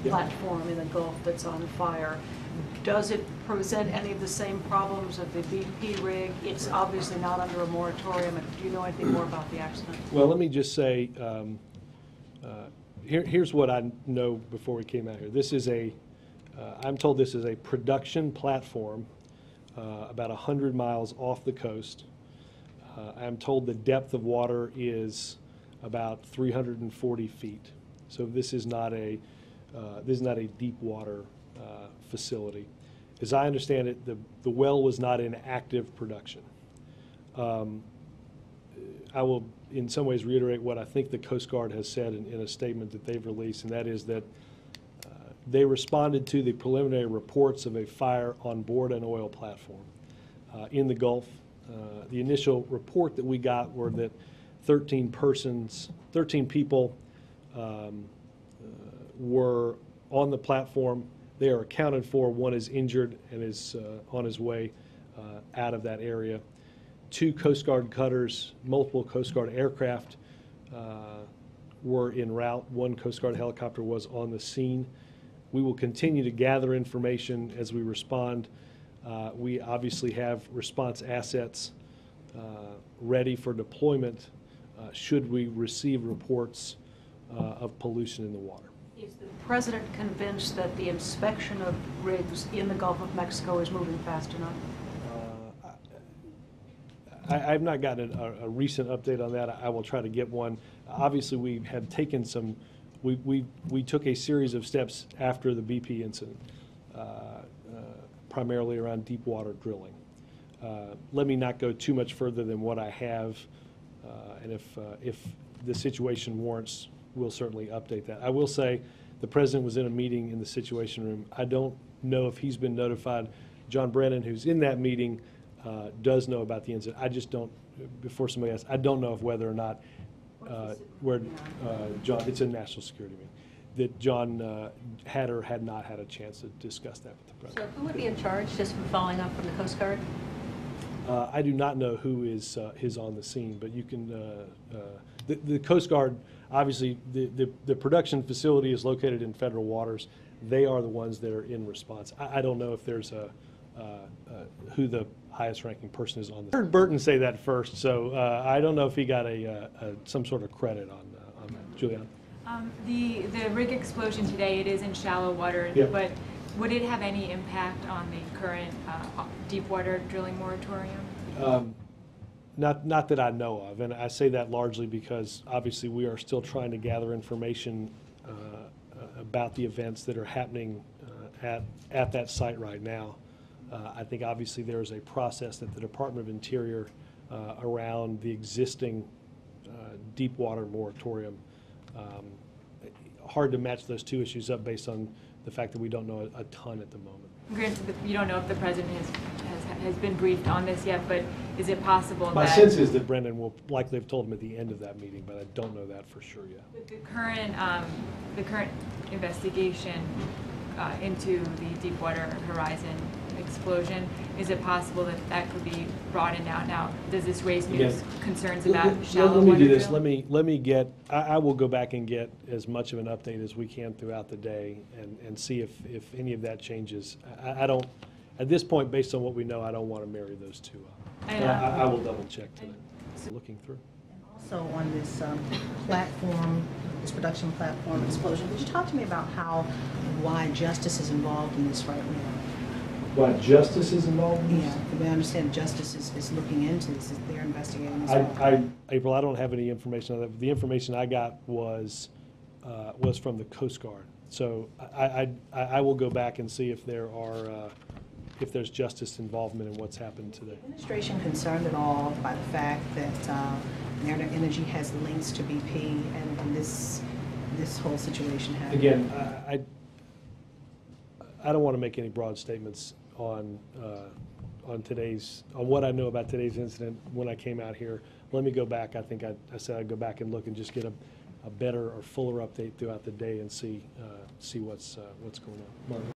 platform in the Gulf that's on fire. Does it present any of the same problems of the BP rig? It's obviously not under a moratorium. Do you know anything more about the accident? Well, let me just say, here's what I know before we came out here. This is I'm told this is a production platform about 100 miles off the coast. I'm told the depth of water is about 340 feet. So this is not a deep water facility. As I understand it, the well was not in active production. I will in some ways reiterate what I think the Coast Guard has said in a statement that they've released, and that is that they responded to the preliminary reports of a fire on board an oil platform in the Gulf. The initial report that we got were that 13 people were on the platform. They are accounted for. One is injured and is on his way out of that area. 2 Coast Guard cutters, multiple Coast Guard aircraft were en route. 1 Coast Guard helicopter was on the scene. We will continue to gather information as we respond. We obviously have response assets ready for deployment should we receive reports of pollution in the water. Is the President convinced that the inspection of rigs in the Gulf of Mexico is moving fast enough? I've not gotten a recent update on that. I will try to get one. Obviously, we have taken some, we took a series of steps after the BP incident, primarily around deep water drilling. Let me not go too much further than what I have, and if the situation warrants, we'll certainly update that. I will say the President was in a meeting in the Situation Room. I don't know if he's been notified. John Brennan, who's in that meeting, does know about the incident. I just don't, before somebody asks, I don't know if whether or not where John, it's a national security meeting, that John had or had not had a chance to discuss that with the President. So who would be in charge, just from following up from the Coast Guard? I do not know who is on the scene, but you can, the Coast Guard, obviously, the production facility is located in federal waters. They are the ones that are in response. I don't know if there's who the highest ranking person is on this. I heard Burton say that first, so I don't know if he got some sort of credit on that. Juliana? The rig explosion today, it is in shallow water, yeah. But would it have any impact on the current deep water drilling moratorium? Not that I know of, and I say that largely because obviously we are still trying to gather information about the events that are happening at that site right now. I think obviously there is a process that the Department of Interior around the existing deep water moratorium. Hard to match those two issues up based on the fact that we don't know a ton at the moment. Granted, you don't know if the President has been briefed on this yet, but is it possible My that... sense is that Brennan will likely have told him at the end of that meeting, but I don't know that for sure yet. With the current investigation into the Deepwater Horizon explosion, is it possible that that could be broadened out? Now, does this raise new concerns about shallow water? Let me do this. Let me get. I will go back and get as much of an update as we can throughout the day, and see if any of that changes. I don't. At this point, based on what we know, I don't want to marry those two up. I will double check today. Looking through. And also on this platform, this production platform explosion, could you talk to me about why justice is involved in this right now? Why justice is involved in this? Yeah, I understand justice is looking into this. They're investigating this. April, I don't have any information on that. The information I got was from the Coast Guard. So I will go back and see if if there's justice involvement in what's happened today. Is the administration concerned at all by the fact that Mariners Energy has links to BP and this whole situation happened? Again, I don't want to make any broad statements on what I know about today's incident when I came out here. Let me go back. I think I said I'd go back and look and just get a better or fuller update throughout the day and see what's going on. Martin.